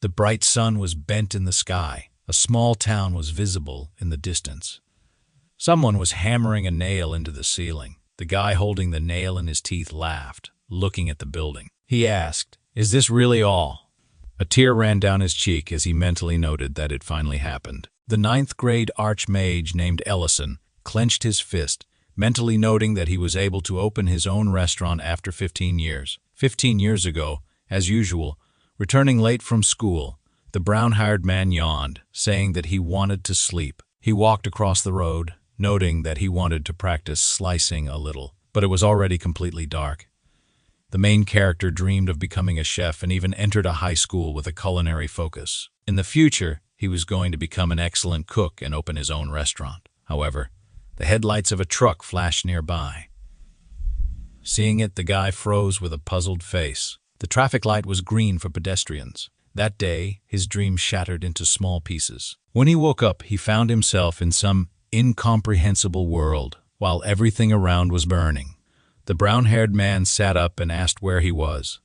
The bright sun was bent in the sky. A small town was visible in the distance. Someone was hammering a nail into the ceiling. The guy holding the nail in his teeth laughed, looking at the building. He asked, "Is this really all?" A tear ran down his cheek as he mentally noted that it finally happened. The ninth-grade archmage named Ellison clenched his fist, mentally noting that he was able to open his own restaurant after 15 years. 15 years ago, as usual, returning late from school, the brown-haired man yawned, saying that he wanted to sleep. He walked across the road, noting that he wanted to practice slicing a little, but it was already completely dark. The main character dreamed of becoming a chef and even entered a high school with a culinary focus. In the future, he was going to become an excellent cook and open his own restaurant. However, the headlights of a truck flashed nearby. Seeing it, the guy froze with a puzzled face. The traffic light was green for pedestrians. That day, his dream shattered into small pieces. When he woke up, he found himself in some incomprehensible world, while everything around was burning. The brown-haired man sat up and asked where he was.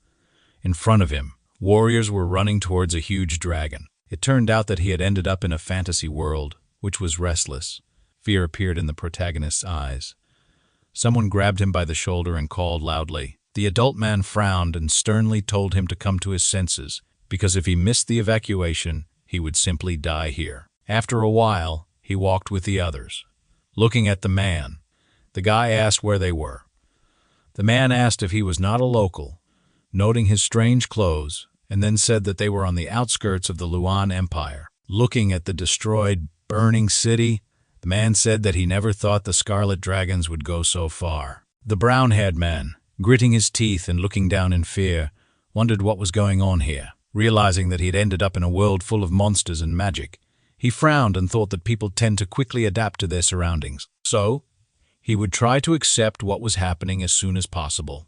In front of him, warriors were running towards a huge dragon. It turned out that he had ended up in a fantasy world, which was restless. Fear appeared in the protagonist's eyes. Someone grabbed him by the shoulder and called loudly. The adult man frowned and sternly told him to come to his senses, because if he missed the evacuation, he would simply die here. After a while, he walked with the others. Looking at the man, the guy asked where they were. The man asked if he was not a local, noting his strange clothes, and then said that they were on the outskirts of the Luan Empire. Looking at the destroyed, burning city, the man said that he never thought the Scarlet Dragons would go so far. The brown-haired man, gritting his teeth and looking down in fear, wondered what was going on here. Realizing that he had ended up in a world full of monsters and magic, he frowned and thought that people tend to quickly adapt to their surroundings. So, he would try to accept what was happening as soon as possible.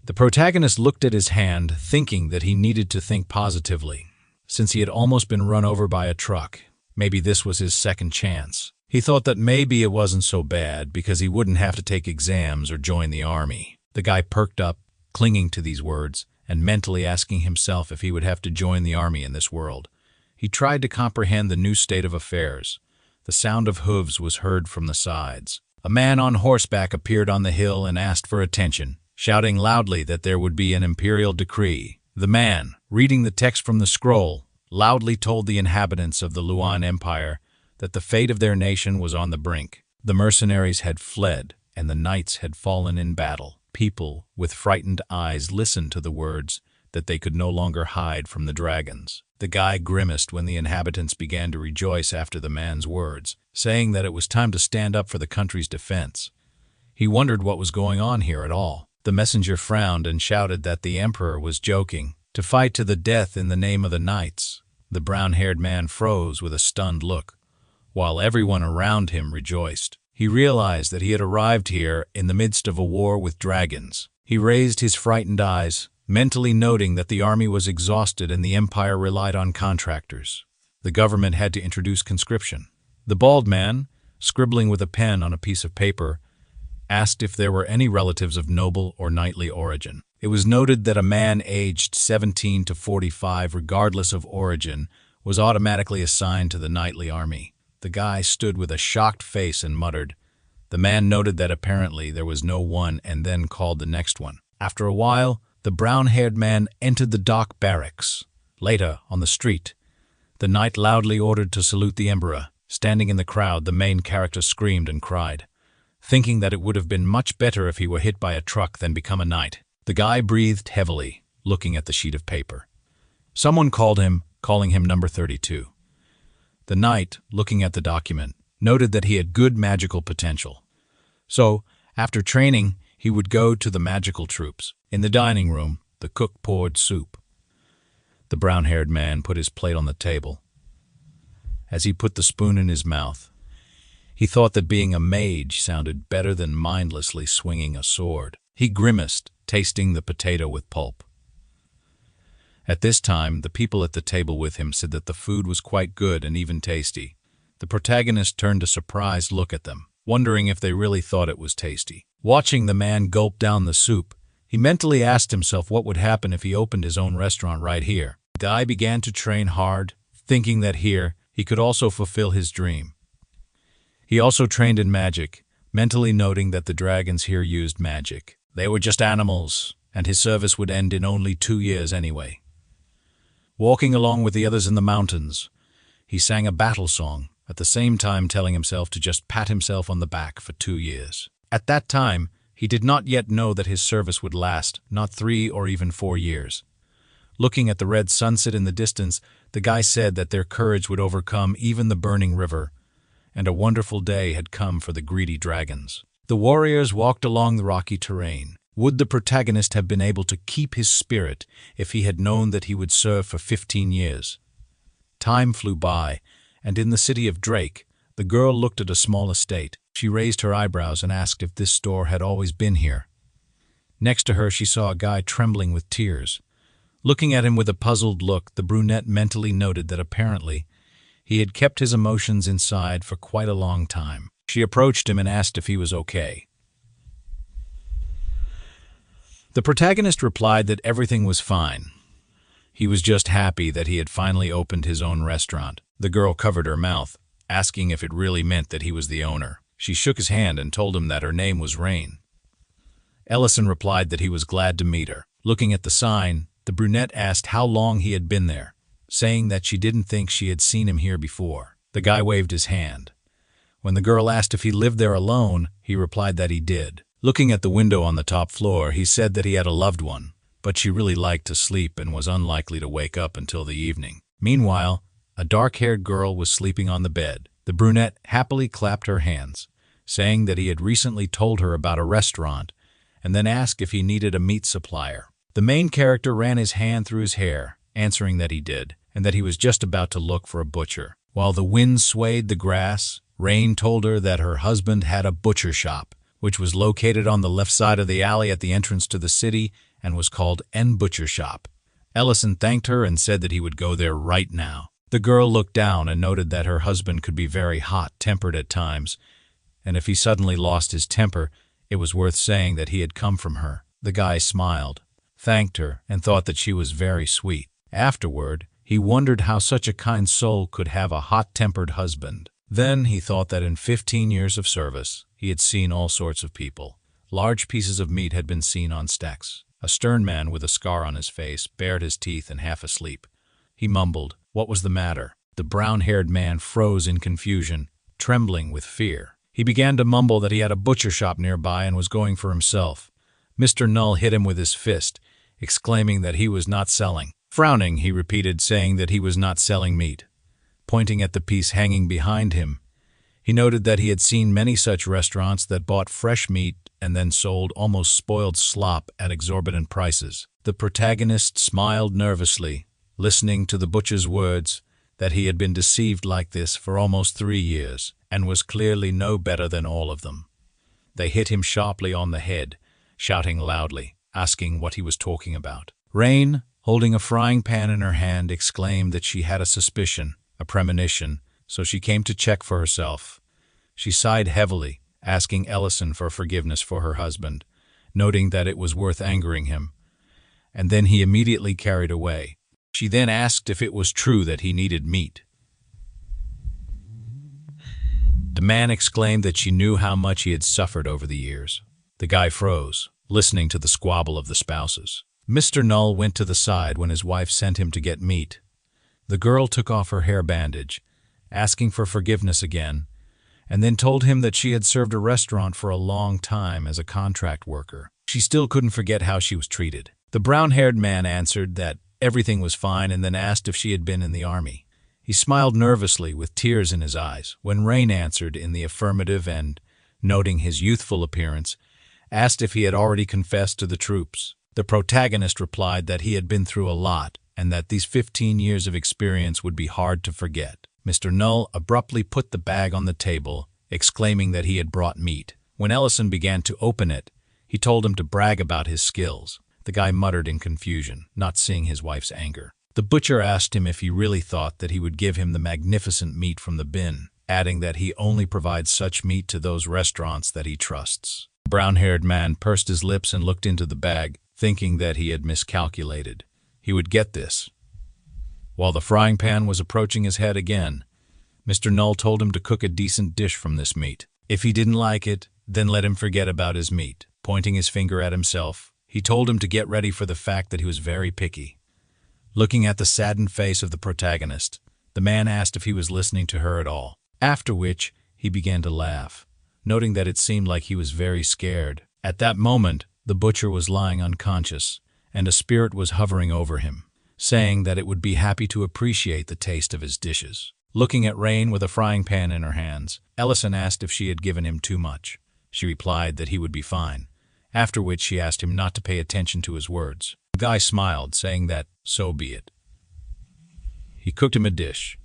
The protagonist looked at his hand, thinking that he needed to think positively. Since he had almost been run over by a truck, maybe this was his second chance. He thought that maybe it wasn't so bad because he wouldn't have to take exams or join the army. The guy perked up, clinging to these words, and mentally asking himself if he would have to join the army in this world. He tried to comprehend the new state of affairs. The sound of hooves was heard from the sides. A man on horseback appeared on the hill and asked for attention, shouting loudly that there would be an imperial decree. The man, reading the text from the scroll, loudly told the inhabitants of the Luan Empire that the fate of their nation was on the brink. The mercenaries had fled, and the knights had fallen in battle. People with frightened eyes listened to the words that they could no longer hide from the dragons. The guy grimaced when the inhabitants began to rejoice after the man's words, saying that it was time to stand up for the country's defense. He wondered what was going on here at all. The messenger frowned and shouted that the emperor was joking, to fight to the death in the name of the knights. The brown-haired man froze with a stunned look, while everyone around him rejoiced. He realized that he had arrived here in the midst of a war with dragons. He raised his frightened eyes, mentally noting that the army was exhausted and the empire relied on contractors. The government had to introduce conscription. The bald man, scribbling with a pen on a piece of paper, asked if there were any relatives of noble or knightly origin. It was noted that a man aged 17 to 45, regardless of origin, was automatically assigned to the knightly army. The guy stood with a shocked face and muttered. The man noted that apparently there was no one and then called the next one. After a while, the brown-haired man entered the dock barracks. Later, on the street, the knight loudly ordered to salute the emperor. Standing in the crowd, the main character screamed and cried, thinking that it would have been much better if he were hit by a truck than become a knight. The guy breathed heavily, looking at the sheet of paper. Someone called him, calling him number 32. The knight, looking at the document, noted that he had good magical potential. So, after training, he would go to the magical troops. In the dining room, the cook poured soup. The brown-haired man put his plate on the table. As he put the spoon in his mouth, he thought that being a mage sounded better than mindlessly swinging a sword. He grimaced, tasting the potato with pulp. At this time, the people at the table with him said that the food was quite good and even tasty. The protagonist turned a surprised look at them, wondering if they really thought it was tasty. Watching the man gulp down the soup, He mentally asked himself what would happen if he opened his own restaurant right here. Dai began to train hard, thinking that here he could also fulfill his dream. He also trained in magic, mentally noting that the dragons here used magic. They were just animals, and his service would end in only 2 years anyway. Walking along with the others in the mountains, he sang a battle song, at the same time telling himself to just pat himself on the back for 2 years. At that time, he did not yet know that his service would last, not 3 or even 4 years. Looking at the red sunset in the distance, the guy said that their courage would overcome even the burning river, and a wonderful day had come for the greedy dragons. The warriors walked along the rocky terrain. Would the protagonist have been able to keep his spirit if he had known that he would serve for 15 years? Time flew by, and in the city of Drake, the girl looked at a small estate. She raised her eyebrows and asked if this store had always been here. Next to her, she saw a guy trembling with tears. Looking at him with a puzzled look, the brunette mentally noted that apparently he had kept his emotions inside for quite a long time. She approached him and asked if he was okay. The protagonist replied that everything was fine. He was just happy that he had finally opened his own restaurant. The girl covered her mouth, asking if it really meant that he was the owner. She shook his hand and told him that her name was Rain. Ellison replied that he was glad to meet her. Looking at the sign, the brunette asked how long he had been there, saying that she didn't think she had seen him here before. The guy waved his hand. When the girl asked if he lived there alone, he replied that he did. Looking at the window on the top floor, he said that he had a loved one, but she really liked to sleep and was unlikely to wake up until the evening. Meanwhile, a dark-haired girl was sleeping on the bed. The brunette happily clapped her hands, saying that he had recently told her about a restaurant, and then asked if he needed a meat supplier. The main character ran his hand through his hair, answering that he did, and that he was just about to look for a butcher. While the wind swayed the grass, Rain told her that her husband had a butcher shop, which was located on the left side of the alley at the entrance to the city and was called N Butcher Shop. Ellison thanked her and said that he would go there right now. The girl looked down and noted that her husband could be very hot-tempered at times, and if he suddenly lost his temper, it was worth saying that he had come from her. The guy smiled, thanked her, and thought that she was very sweet. Afterward, he wondered how such a kind soul could have a hot-tempered husband. Then he thought that in 15 years of service, he had seen all sorts of people. Large pieces of meat had been seen on stacks. A stern man with a scar on his face bared his teeth and half asleep. He mumbled, "What was the matter?" The brown-haired man froze in confusion, trembling with fear. He began to mumble that he had a butcher shop nearby and was going for himself. Mr. Null hit him with his fist, exclaiming that he was not selling. Frowning, he repeated, saying that he was not selling meat. Pointing at the piece hanging behind him, he noted that he had seen many such restaurants that bought fresh meat and then sold almost spoiled slop at exorbitant prices. The protagonist smiled nervously, listening to the butcher's words that he had been deceived like this for almost 3 years and was clearly no better than all of them. They hit him sharply on the head, shouting loudly, asking what he was talking about. Rain, holding a frying pan in her hand, exclaimed that she had a suspicion, a premonition, so she came to check for herself. She sighed heavily, asking Ellison for forgiveness for her husband, noting that it was worth angering him, and then he immediately carried away. She then asked if it was true that he needed meat. The man exclaimed that she knew how much he had suffered over the years. The guy froze, listening to the squabble of the spouses. Mr. Null went to the side when his wife sent him to get meat. The girl took off her hair bandage, asking for forgiveness again, and then told him that she had served a restaurant for a long time as a contract worker. She still couldn't forget how she was treated. The brown-haired man answered that everything was fine and then asked if she had been in the army. He smiled nervously with tears in his eyes when Rain answered in the affirmative and, noting his youthful appearance, asked if he had already confessed to the troops. The protagonist replied that he had been through a lot and that these 15 years of experience would be hard to forget. Mr. Null abruptly put the bag on the table, exclaiming that he had brought meat. When Ellison began to open it, he told him to brag about his skills. The guy muttered in confusion, not seeing his wife's anger. The butcher asked him if he really thought that he would give him the magnificent meat from the bin, adding that he only provides such meat to those restaurants that he trusts. The brown-haired man pursed his lips and looked into the bag, thinking that he had miscalculated. He would get this. While the frying pan was approaching his head again, Mr. Null told him to cook a decent dish from this meat. If he didn't like it, then let him forget about his meat. Pointing his finger at himself, he told him to get ready for the fact that he was very picky. Looking at the saddened face of the protagonist, the man asked if he was listening to her at all, after which he began to laugh, noting that it seemed like he was very scared. At that moment, the butcher was lying unconscious, and a spirit was hovering over him, saying that it would be happy to appreciate the taste of his dishes. Looking at Rain with a frying pan in her hands, Ellison asked if she had given him too much. She replied that he would be fine, after which she asked him not to pay attention to his words. The guy smiled, saying that, so be it. He cooked him a dish.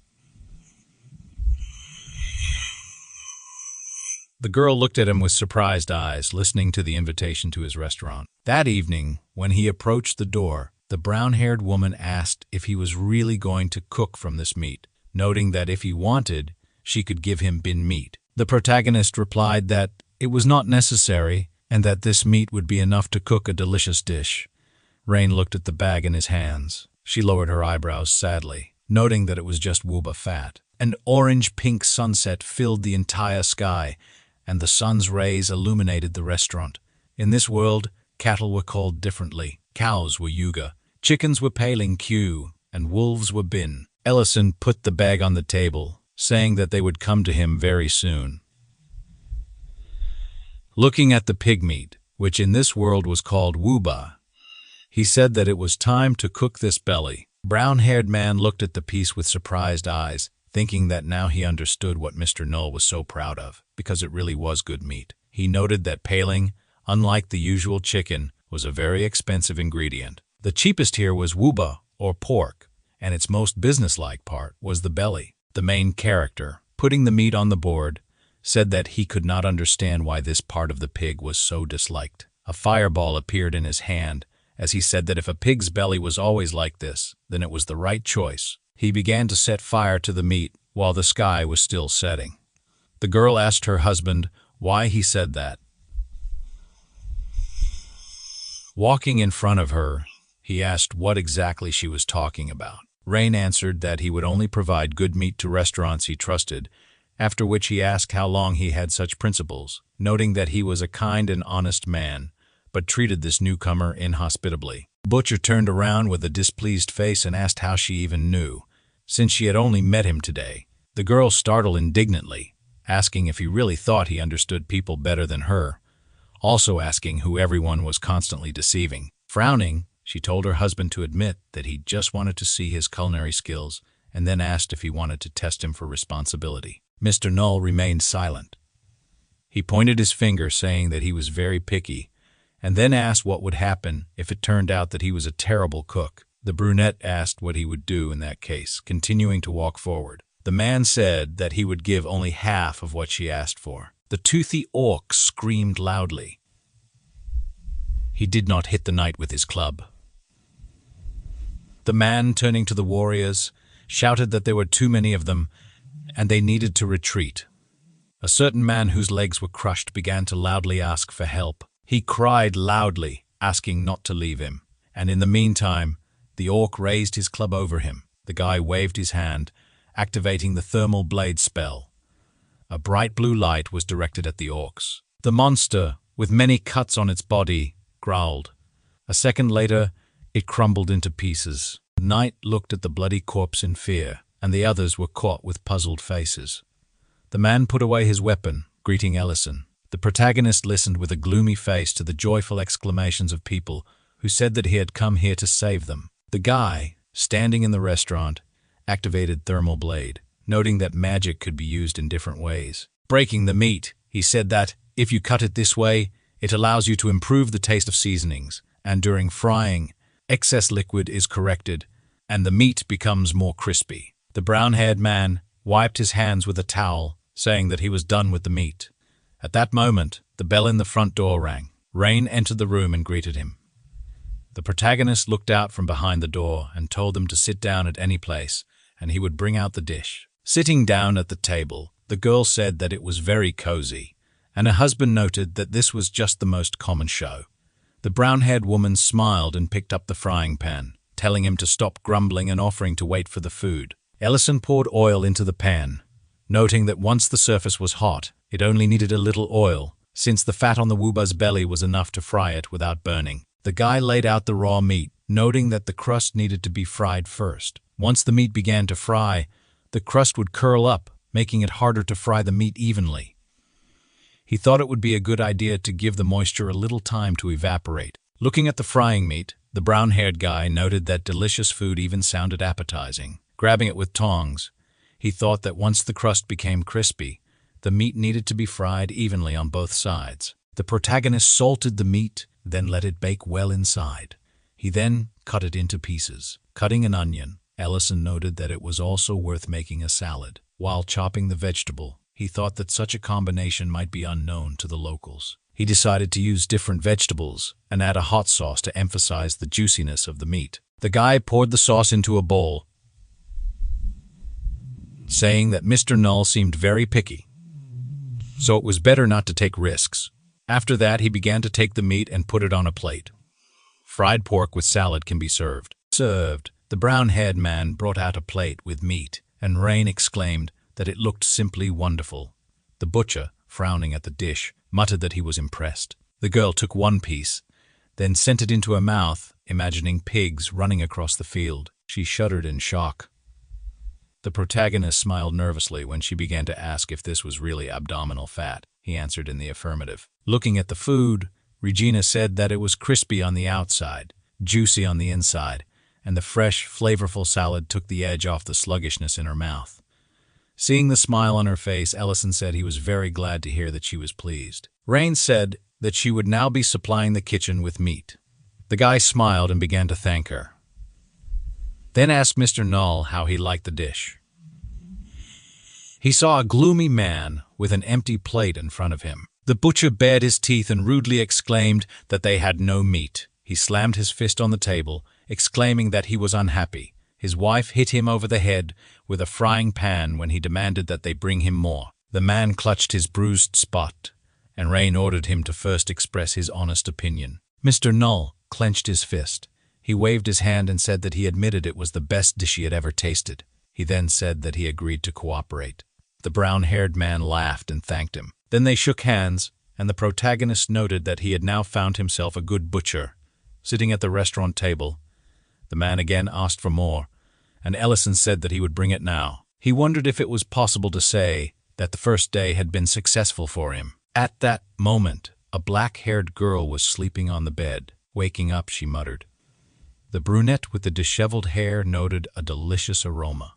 The girl looked at him with surprised eyes, listening to the invitation to his restaurant. That evening, when he approached the door, the brown-haired woman asked if he was really going to cook from this meat, noting that if he wanted, she could give him bin meat. The protagonist replied that it was not necessary and that this meat would be enough to cook a delicious dish. Rain looked at the bag in his hands. She lowered her eyebrows sadly, noting that it was just wuba fat. An orange-pink sunset filled the entire sky, and the sun's rays illuminated the restaurant. In this world, cattle were called differently. Cows were yuga, chickens were paling q, and wolves were bin. Ellison put the bag on the table, saying that they would come to him very soon. Looking at the pig meat, which in this world was called wuba, he said that it was time to cook this belly. Brown-haired man looked at the piece with surprised eyes, thinking that now he understood what Mr. Null was so proud of, because it really was good meat. He noted that paling, unlike the usual chicken, was a very expensive ingredient. The cheapest here was wuba, or pork, and its most businesslike part was the belly. The main character, putting the meat on the board, said that he could not understand why this part of the pig was so disliked. A fireball appeared in his hand, as he said that if a pig's belly was always like this, then it was the right choice. He began to set fire to the meat while the sky was still setting. The girl asked her husband why he said that. Walking in front of her, he asked what exactly she was talking about. Rain answered that he would only provide good meat to restaurants he trusted, after which he asked how long he had such principles, noting that he was a kind and honest man, but treated this newcomer inhospitably. Butcher turned around with a displeased face and asked how she even knew, since she had only met him today. The girl startled indignantly, asking if he really thought he understood people better than her, also asking who everyone was constantly deceiving. Frowning, she told her husband to admit that he just wanted to see his culinary skills, and then asked if he wanted to test him for responsibility. Mr. Null remained silent. He pointed his finger, saying that he was very picky, and then asked what would happen if it turned out that he was a terrible cook. The brunette asked what he would do in that case, continuing to walk forward. The man said that he would give only half of what she asked for. The toothy orc screamed loudly. He did not hit the knight with his club. The man, turning to the warriors, shouted that there were too many of them, and they needed to retreat. A certain man whose legs were crushed began to loudly ask for help. He cried loudly, asking not to leave him, and in the meantime, the orc raised his club over him. The guy waved his hand, activating the thermal blade spell. A bright blue light was directed at the orcs. The monster, with many cuts on its body, growled. A second later, it crumbled into pieces. The knight looked at the bloody corpse in fear, and the others were caught with puzzled faces. The man put away his weapon, greeting Ellison. The protagonist listened with a gloomy face to the joyful exclamations of people who said that he had come here to save them. The guy, standing in the restaurant, activated thermal blade, noting that magic could be used in different ways. Breaking the meat, he said that, if you cut it this way, it allows you to improve the taste of seasonings, and during frying, excess liquid is corrected, and the meat becomes more crispy. The brown-haired man wiped his hands with a towel, saying that he was done with the meat. At that moment, the bell in the front door rang. Rain entered the room and greeted him. The protagonist looked out from behind the door and told them to sit down at any place, and he would bring out the dish. Sitting down at the table, the girl said that it was very cozy, and her husband noted that this was just the most common show. The brown-haired woman smiled and picked up the frying pan, telling him to stop grumbling and offering to wait for the food. Ellison poured oil into the pan, noting that once the surface was hot, it only needed a little oil, since the fat on the wuba's belly was enough to fry it without burning. The guy laid out the raw meat, noting that the crust needed to be fried first. Once the meat began to fry, the crust would curl up, making it harder to fry the meat evenly. He thought it would be a good idea to give the moisture a little time to evaporate. Looking at the frying meat, the brown-haired guy noted that delicious food even sounded appetizing. Grabbing it with tongs, he thought that once the crust became crispy, the meat needed to be fried evenly on both sides. The protagonist salted the meat, then let it bake well inside. He then cut it into pieces. Cutting an onion, Ellison noted that it was also worth making a salad. While chopping the vegetable, he thought that such a combination might be unknown to the locals. He decided to use different vegetables and add a hot sauce to emphasize the juiciness of the meat. The guy poured the sauce into a bowl, saying that Mr. Null seemed very picky, so it was better not to take risks. After that, he began to take the meat and put it on a plate. Fried pork with salad can be served. The brown-haired man brought out a plate with meat, and Rain exclaimed that it looked simply wonderful. The butcher, frowning at the dish, muttered that he was impressed. The girl took one piece, then sent it into her mouth, imagining pigs running across the field. She shuddered in shock. The protagonist smiled nervously when she began to ask if this was really abdominal fat. He answered in the affirmative. Looking at the food, Regina said that it was crispy on the outside, juicy on the inside, and the fresh, flavorful salad took the edge off the sluggishness in her mouth. Seeing the smile on her face, Ellison said he was very glad to hear that she was pleased. Rain said that she would now be supplying the kitchen with meat. The guy smiled and began to thank her, then asked Mr. Null how he liked the dish. He saw a gloomy man with an empty plate in front of him. The butcher bared his teeth and rudely exclaimed that they had no meat. He slammed his fist on the table, exclaiming that he was unhappy. His wife hit him over the head with a frying pan when he demanded that they bring him more. The man clutched his bruised spot, and Rain ordered him to first express his honest opinion. Mr. Null clenched his fist. He waved his hand and said that he admitted it was the best dish he had ever tasted. He then said that he agreed to cooperate. The brown-haired man laughed and thanked him. Then they shook hands, and the protagonist noted that he had now found himself a good butcher. Sitting at the restaurant table, the man again asked for more, and Ellison said that he would bring it now. He wondered if it was possible to say that the first day had been successful for him. At that moment, a black-haired girl was sleeping on the bed. Waking up, she muttered. The brunette with the disheveled hair noted a delicious aroma.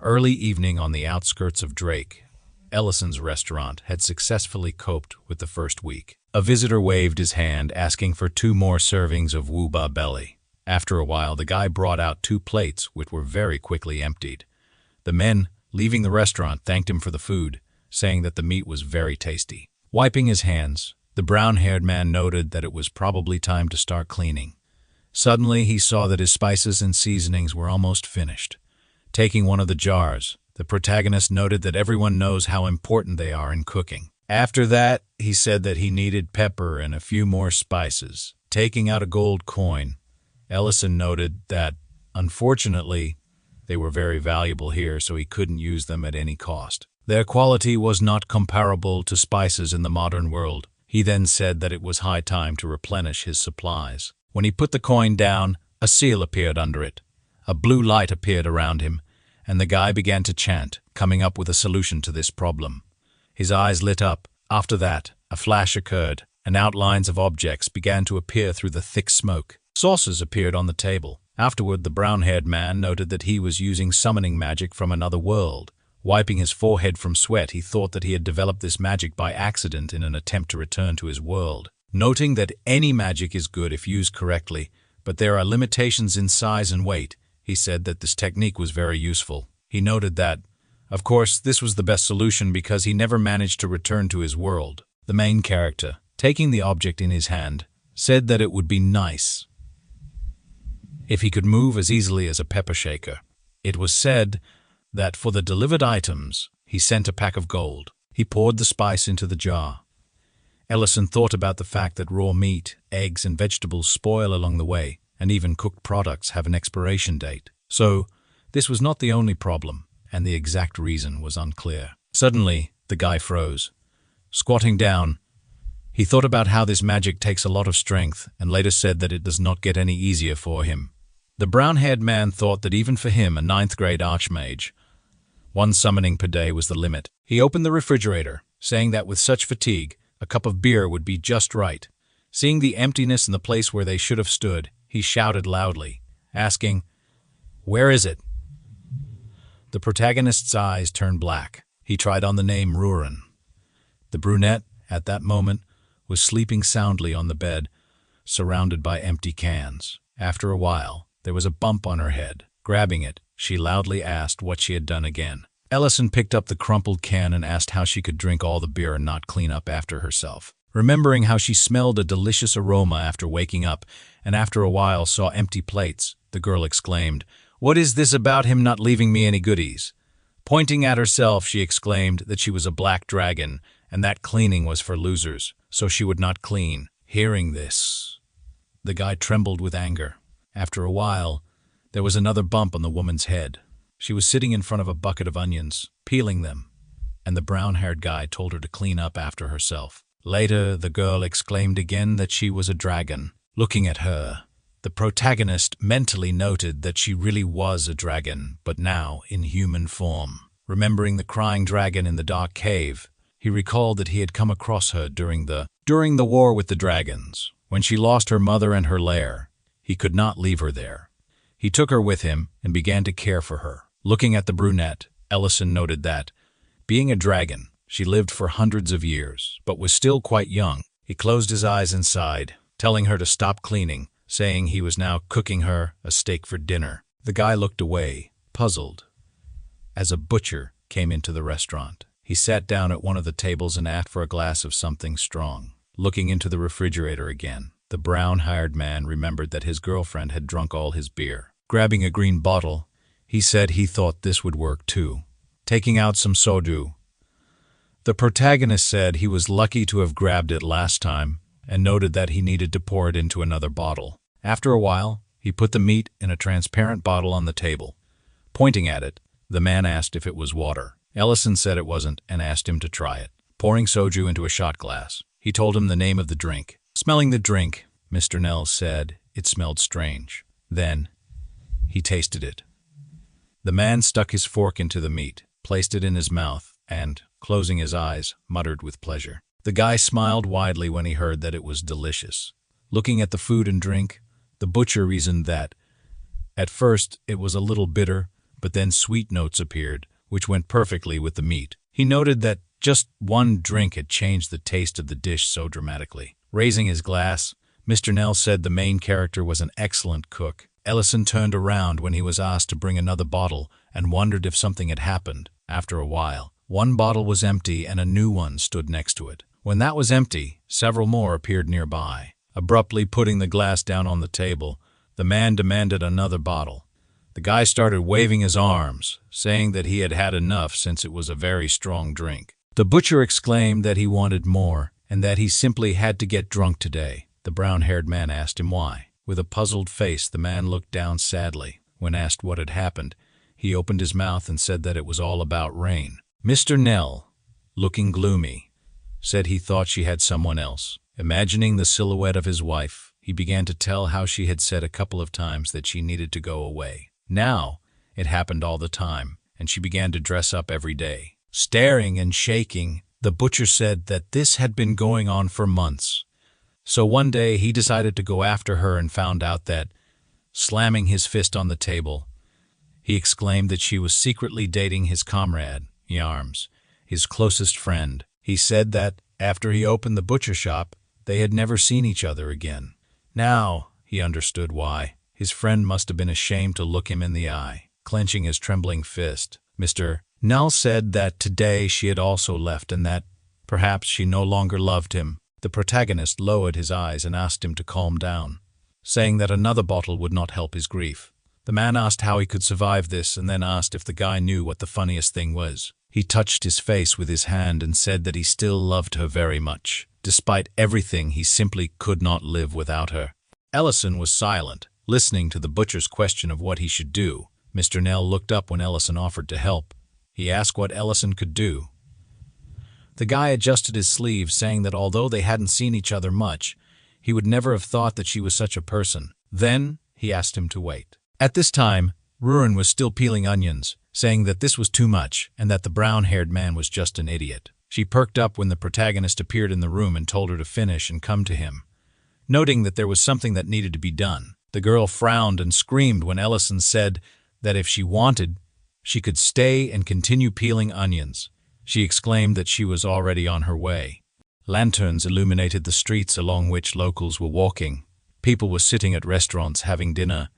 Early evening on the outskirts of Drake, Ellison's restaurant had successfully coped with the first week. A visitor waved his hand, asking for 2 more servings of wuba belly. After a while, the guy brought out 2 plates, which were very quickly emptied. The men, leaving the restaurant, thanked him for the food, saying that the meat was very tasty. Wiping his hands, the brown-haired man noted that it was probably time to start cleaning. Suddenly, he saw that his spices and seasonings were almost finished. Taking one of the jars, the protagonist noted that everyone knows how important they are in cooking. After that, he said that he needed pepper and a few more spices. Taking out a gold coin, Ellison noted that, unfortunately, they were very valuable here, so he couldn't use them at any cost. Their quality was not comparable to spices in the modern world. He then said that it was high time to replenish his supplies. When he put the coin down, a seal appeared under it. A blue light appeared around him, and the guy began to chant, coming up with a solution to this problem. His eyes lit up. After that, a flash occurred, and outlines of objects began to appear through the thick smoke. Saucers appeared on the table. Afterward, the brown-haired man noted that he was using summoning magic from another world. Wiping his forehead from sweat, he thought that he had developed this magic by accident in an attempt to return to his world. Noting that any magic is good if used correctly, but there are limitations in size and weight, he said that this technique was very useful. He noted that, of course, this was the best solution because he never managed to return to his world. The main character, taking the object in his hand, said that it would be nice if he could move as easily as a pepper shaker. It was said that for the delivered items, he sent a pack of gold. He poured the spice into the jar. Ellison thought about the fact that raw meat, eggs, and vegetables spoil along the way, and even cooked products have an expiration date. So, this was not the only problem, and the exact reason was unclear. Suddenly, the guy froze. Squatting down, he thought about how this magic takes a lot of strength, and later said that it does not get any easier for him. The brown-haired man thought that even for him, a 9th-grade archmage, one summoning per day was the limit. He opened the refrigerator, saying that with such fatigue, a cup of beer would be just right. Seeing the emptiness in the place where they should have stood, he shouted loudly, asking, "Where is it?" The protagonist's eyes turned black. He tried on the name Ruren. The brunette, at that moment, was sleeping soundly on the bed, surrounded by empty cans. After a while, there was a bump on her head. Grabbing it, she loudly asked what she had done again. Ellison picked up the crumpled can and asked how she could drink all the beer and not clean up after herself. Remembering how she smelled a delicious aroma after waking up, and after a while saw empty plates, the girl exclaimed, "What is this about him not leaving me any goodies?" Pointing at herself, she exclaimed that she was a black dragon, and that cleaning was for losers, so she would not clean. Hearing this, the guy trembled with anger. After a while, there was another bump on the woman's head. She was sitting in front of a bucket of onions, peeling them, and the brown-haired guy told her to clean up after herself. Later, the girl exclaimed again that she was a dragon. Looking at her, the protagonist mentally noted that she really was a dragon, but now in human form. Remembering the crying dragon in the dark cave, he recalled that he had come across her during the war with the dragons. When she lost her mother and her lair, he could not leave her there. He took her with him and began to care for her. Looking at the brunette, Ellison noted that, being a dragon, she lived for hundreds of years, but was still quite young. He closed his eyes and sighed, telling her to stop cleaning, saying he was now cooking her a steak for dinner. The guy looked away, puzzled, as a butcher came into the restaurant. He sat down at one of the tables and asked for a glass of something strong. Looking into the refrigerator again, the brown-haired man remembered that his girlfriend had drunk all his beer. Grabbing a green bottle, he said he thought this would work too. Taking out some soju, the protagonist said he was lucky to have grabbed it last time and noted that he needed to pour it into another bottle. After a while, he put the meat in a transparent bottle on the table. Pointing at it, the man asked if it was water. Ellison said it wasn't and asked him to try it. Pouring soju into a shot glass, he told him the name of the drink. Smelling the drink, Mr. Nell said it smelled strange. Then, he tasted it. The man stuck his fork into the meat, placed it in his mouth, and, closing his eyes, muttered with pleasure. The guy smiled widely when he heard that it was delicious. Looking at the food and drink, the butcher reasoned that, at first, it was a little bitter, but then sweet notes appeared, which went perfectly with the meat. He noted that just one drink had changed the taste of the dish so dramatically. Raising his glass, Mr. Nell said the main character was an excellent cook. Ellison turned around when he was asked to bring another bottle and wondered if something had happened. After a while, one bottle was empty and a new one stood next to it. When that was empty, several more appeared nearby. Abruptly putting the glass down on the table, the man demanded another bottle. The guy started waving his arms, saying that he had had enough since it was a very strong drink. The butcher exclaimed that he wanted more and that he simply had to get drunk today. The brown-haired man asked him why. With a puzzled face, the man looked down sadly. When asked what had happened, he opened his mouth and said that it was all about rain. Mr. Nell, looking gloomy, said he thought she had someone else. Imagining the silhouette of his wife, he began to tell how she had said a couple of times that she needed to go away. Now, it happened all the time, and she began to dress up every day. Staring and shaking, the butcher said that this had been going on for months. So one day he decided to go after her and found out that, slamming his fist on the table, he exclaimed that she was secretly dating his comrade, Yarms, his closest friend. He said that, after he opened the butcher shop, they had never seen each other again. Now, he understood why. His friend must have been ashamed to look him in the eye. Clenching his trembling fist, Mr. Nell said that today she had also left and that, perhaps, she no longer loved him. The protagonist lowered his eyes and asked him to calm down, saying that another bottle would not help his grief. The man asked how he could survive this and then asked if the guy knew what the funniest thing was. He touched his face with his hand and said that he still loved her very much. Despite everything, he simply could not live without her. Ellison was silent, listening to the butcher's question of what he should do. Mr. Nell looked up when Ellison offered to help. He asked what Ellison could do. The guy adjusted his sleeve, saying that although they hadn't seen each other much, he would never have thought that she was such a person. Then he asked him to wait. At this time, Ruin was still peeling onions, saying that this was too much and that the brown-haired man was just an idiot. She perked up when the protagonist appeared in the room and told her to finish and come to him. Noting that there was something that needed to be done, the girl frowned and screamed when Ellison said that if she wanted, she could stay and continue peeling onions. She exclaimed that she was already on her way. Lanterns illuminated the streets along which locals were walking. People were sitting at restaurants having dinner.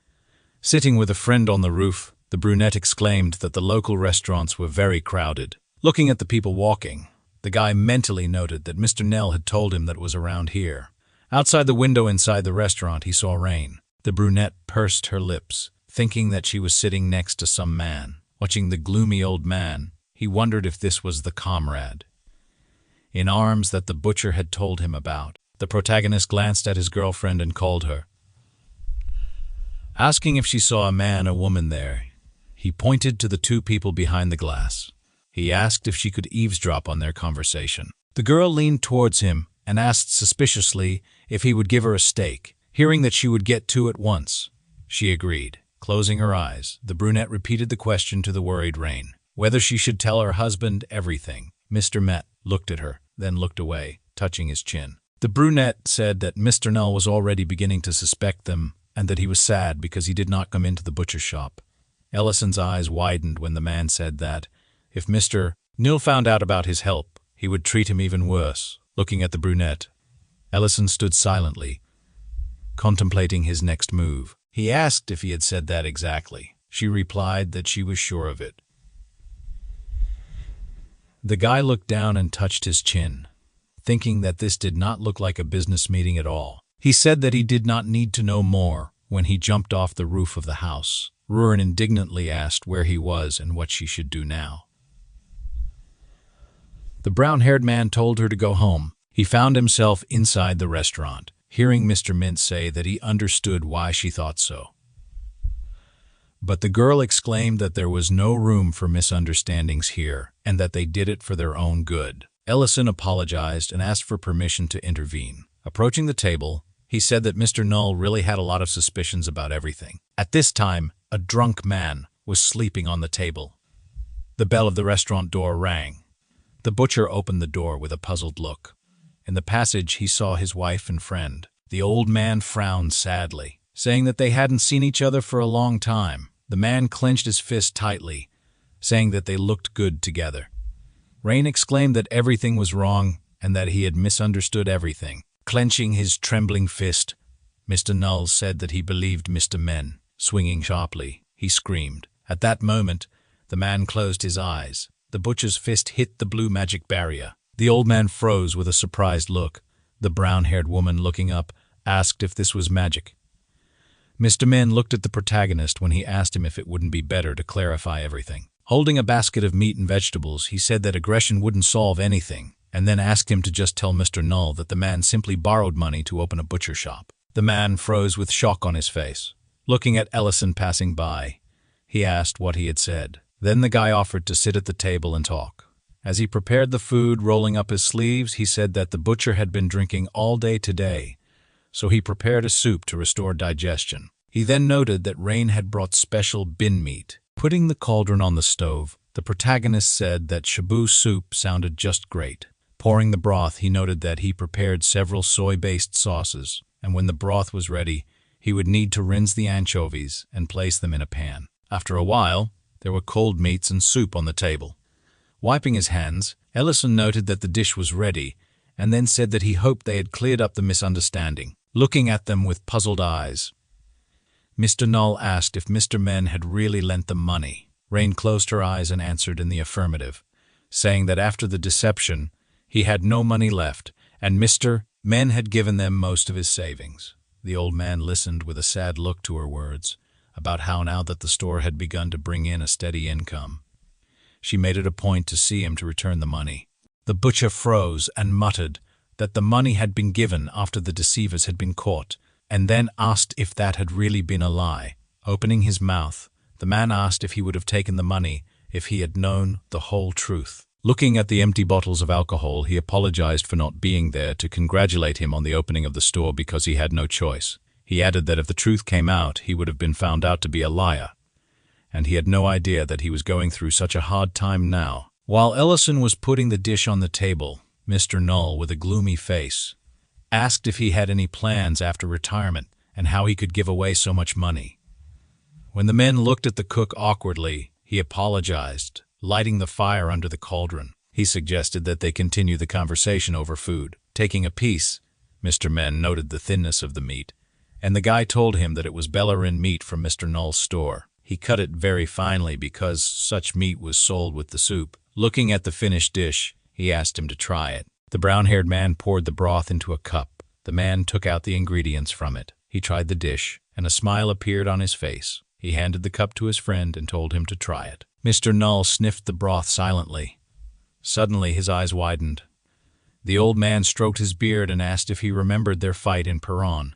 Sitting with a friend on the roof, the brunette exclaimed that the local restaurants were very crowded. Looking at the people walking, the guy mentally noted that Mr. Nell had told him that it was around here. Outside the window inside the restaurant, he saw Rain. The brunette pursed her lips, thinking that she was sitting next to some man. Watching the gloomy old man, he wondered if this was the comrade in arms that the butcher had told him about. The protagonist glanced at his girlfriend and called her, asking if she saw a man or woman there. He pointed to the two people behind the glass. He asked if she could eavesdrop on their conversation. The girl leaned towards him and asked suspiciously if he would give her a steak. Hearing that she would get two at once, she agreed. Closing her eyes, the brunette repeated the question to the worried Rain, whether she should tell her husband everything. Mr. Met looked at her, then looked away, touching his chin. The brunette said that Mr. Null was already beginning to suspect them and that he was sad because he did not come into the butcher's shop. Ellison's eyes widened when the man said that if Mr. Null found out about his help, he would treat him even worse. Looking at the brunette, Ellison stood silently, contemplating his next move. He asked if he had said that exactly. She replied that she was sure of it. The guy looked down and touched his chin, thinking that this did not look like a business meeting at all. He said that he did not need to know more when he jumped off the roof of the house. Ruin indignantly asked where he was and what she should do now. The brown-haired man told her to go home. He found himself inside the restaurant, hearing Mr. Mint say that he understood why she thought so. But the girl exclaimed that there was no room for misunderstandings here and that they did it for their own good. Ellison apologized and asked for permission to intervene. Approaching the table, he said that Mr. Null really had a lot of suspicions about everything. At this time, a drunk man was sleeping on the table. The bell of the restaurant door rang. The butcher opened the door with a puzzled look. In the passage, he saw his wife and friend. The old man frowned sadly, saying that they hadn't seen each other for a long time. The man clenched his fist tightly, saying that they looked good together. Rain exclaimed that everything was wrong and that he had misunderstood everything. Clenching his trembling fist, Mr. Null said that he believed Mr. Men. Swinging sharply, he screamed. At that moment, the man closed his eyes. The butcher's fist hit the blue magic barrier. The old man froze with a surprised look. The brown-haired woman, looking up, asked if this was magic. Mr. Men looked at the protagonist when he asked him if it wouldn't be better to clarify everything. Holding a basket of meat and vegetables, he said that aggression wouldn't solve anything, and then asked him to just tell Mr. Null that the man simply borrowed money to open a butcher shop. The man froze with shock on his face. Looking at Ellison passing by, he asked what he had said. Then the guy offered to sit at the table and talk. As he prepared the food, rolling up his sleeves, he said that the butcher had been drinking all day today, so he prepared a soup to restore digestion. He then noted that Rain had brought special bin meat. Putting the cauldron on the stove, the protagonist said that shabu soup sounded just great. Pouring the broth, he noted that he prepared several soy-based sauces, and when the broth was ready, he would need to rinse the anchovies and place them in a pan. After a while, there were cold meats and soup on the table. Wiping his hands, Ellison noted that the dish was ready, and then said that he hoped they had cleared up the misunderstanding. Looking at them with puzzled eyes, Mr. Null asked if Mr. Men had really lent them money. Rain closed her eyes and answered in the affirmative, saying that after the deception, he had no money left, and Mr. Men had given them most of his savings. The old man listened with a sad look to her words, about how now that the store had begun to bring in a steady income, she made it a point to see him to return the money. The butcher froze and muttered that the money had been given after the deceivers had been caught, and then asked if that had really been a lie. Opening his mouth, the man asked if he would have taken the money if he had known the whole truth. Looking at the empty bottles of alcohol, he apologized for not being there to congratulate him on the opening of the store because he had no choice. He added that if the truth came out, he would have been found out to be a liar, and he had no idea that he was going through such a hard time now. While Ellison was putting the dish on the table, Mr. Null, with a gloomy face, asked if he had any plans after retirement and how he could give away so much money. When the men looked at the cook awkwardly, he apologized, lighting the fire under the cauldron. He suggested that they continue the conversation over food. Taking a piece, Mr. Men noted the thinness of the meat, and the guy told him that it was Bellerin meat from Mr. Null's store. He cut it very finely because such meat was sold with the soup. Looking at the finished dish, he asked him to try it. The brown-haired man poured the broth into a cup. The man took out the ingredients from it. He tried the dish, and a smile appeared on his face. He handed the cup to his friend and told him to try it. Mr. Null sniffed the broth silently. Suddenly his eyes widened. The old man stroked his beard and asked if he remembered their fight in Peron.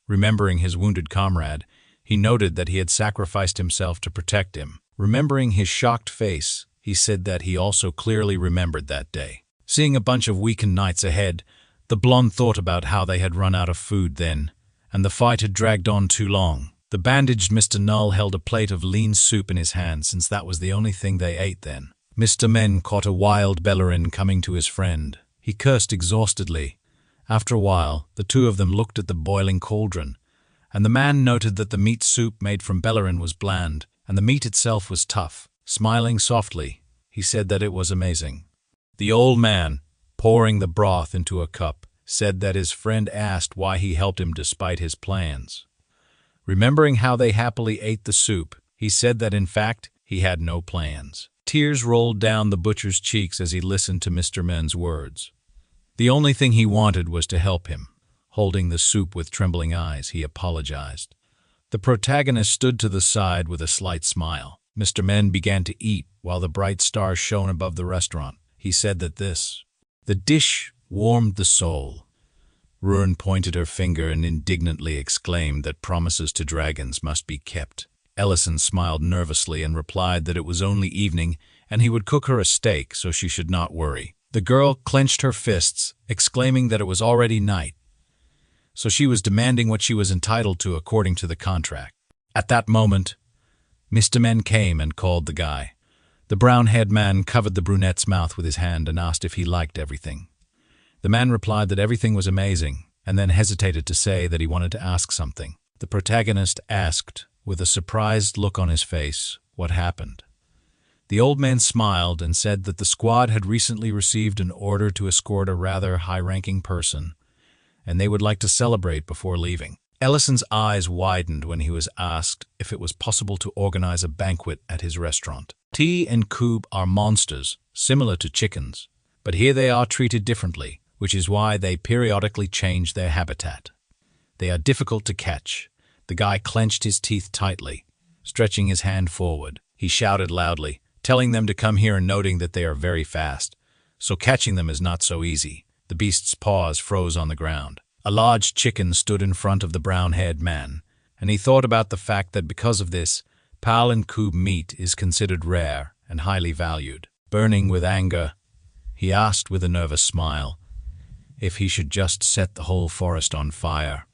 Remembering his wounded comrade, he noted that he had sacrificed himself to protect him. Remembering his shocked face, he said that he also clearly remembered that day. Seeing a bunch of weakened knights ahead, the blonde thought about how they had run out of food then, and the fight had dragged on too long. The bandaged Mr. Null held a plate of lean soup in his hand since that was the only thing they ate then. Mr. Men caught a wild Bellerin coming to his friend. He cursed exhaustedly. After a while, the two of them looked at the boiling cauldron, and the man noted that the meat soup made from Bellerin was bland, and the meat itself was tough. Smiling softly, he said that it was amazing. The old man, pouring the broth into a cup, said that his friend asked why he helped him despite his plans. Remembering how they happily ate the soup, he said that in fact he had no plans. Tears rolled down the butcher's cheeks as he listened to Mr. Men's words. The only thing he wanted was to help him. Holding the soup with trembling eyes, he apologized. The protagonist stood to the side with a slight smile. Mr. Men began to eat while the bright stars shone above the restaurant. He said that the dish warmed the soul. Ruin pointed her finger and indignantly exclaimed that promises to dragons must be kept. Ellison smiled nervously and replied that it was only evening and he would cook her a steak so she should not worry. The girl clenched her fists, exclaiming that it was already night, so she was demanding what she was entitled to according to the contract. At that moment, Mr. Men came and called the guy. The brown-haired man covered the brunette's mouth with his hand and asked if he liked everything. The man replied that everything was amazing, and then hesitated to say that he wanted to ask something. The protagonist asked, with a surprised look on his face, what happened. The old man smiled and said that the squad had recently received an order to escort a rather high-ranking person, and they would like to celebrate before leaving. Ellison's eyes widened when he was asked if it was possible to organize a banquet at his restaurant. Tea and Koob are monsters, similar to chickens, but here they are treated differently, which is why they periodically change their habitat. They are difficult to catch. The guy clenched his teeth tightly, stretching his hand forward. He shouted loudly, telling them to come here and noting that they are very fast, so catching them is not so easy. The beast's paws froze on the ground. A large chicken stood in front of the brown-haired man, and he thought about the fact that because of this, Pal and Koob meat is considered rare and highly valued. Burning with anger, he asked with a nervous smile if he should just set the whole forest on fire.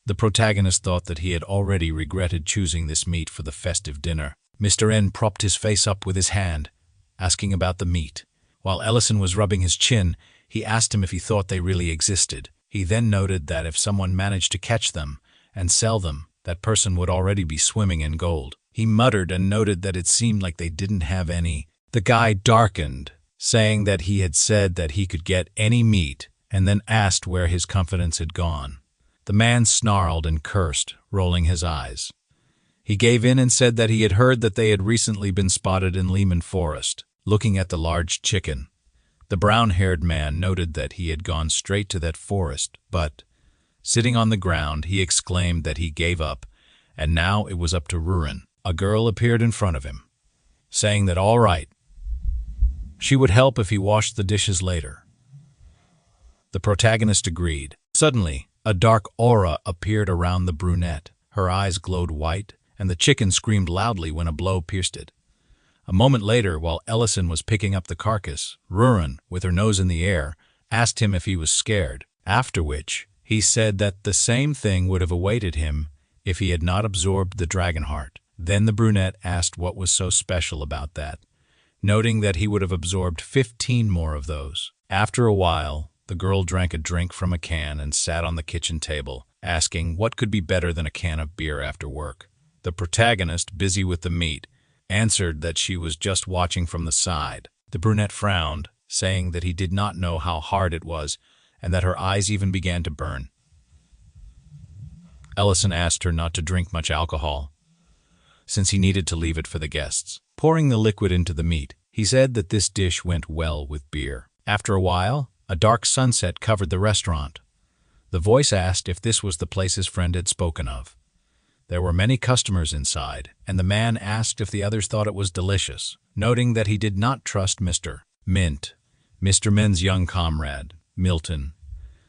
The protagonist thought that he had already regretted choosing this meat for the festive dinner. Mr. N propped his face up with his hand, asking about the meat. While Ellison was rubbing his chin, he asked him if he thought they really existed. He then noted that if someone managed to catch them and sell them, that person would already be swimming in gold. He muttered and noted that it seemed like they didn't have any. The guy darkened, saying that he had said that he could get any meat, and then asked where his confidence had gone. The man snarled and cursed, rolling his eyes. He gave in and said that he had heard that they had recently been spotted in Lehman Forest, looking at the large chicken. The brown-haired man noted that he had gone straight to that forest, but, sitting on the ground, he exclaimed that he gave up, and now it was up to Ruin. A girl appeared in front of him, saying that all right, she would help if he washed the dishes later. The protagonist agreed. Suddenly, a dark aura appeared around the brunette. Her eyes glowed white, and the chicken screamed loudly when a blow pierced it. A moment later, while Ellison was picking up the carcass, Ruren, with her nose in the air, asked him if he was scared, after which he said that the same thing would have awaited him if he had not absorbed the dragon heart. Then the brunette asked what was so special about that, noting that he would have absorbed 15 more of those. After a while, the girl drank a drink from a can and sat on the kitchen table, asking what could be better than a can of beer after work. The protagonist, busy with the meat, answered that she was just watching from the side. The brunette frowned, saying that he did not know how hard it was and that her eyes even began to burn. Ellison asked her not to drink much alcohol, since he needed to leave it for the guests. Pouring the liquid into the meat, he said that this dish went well with beer. After a while, a dark sunset covered the restaurant. The voice asked if this was the place his friend had spoken of. There were many customers inside, and the man asked if the others thought it was delicious, noting that he did not trust Mr. Min's young comrade, Milton,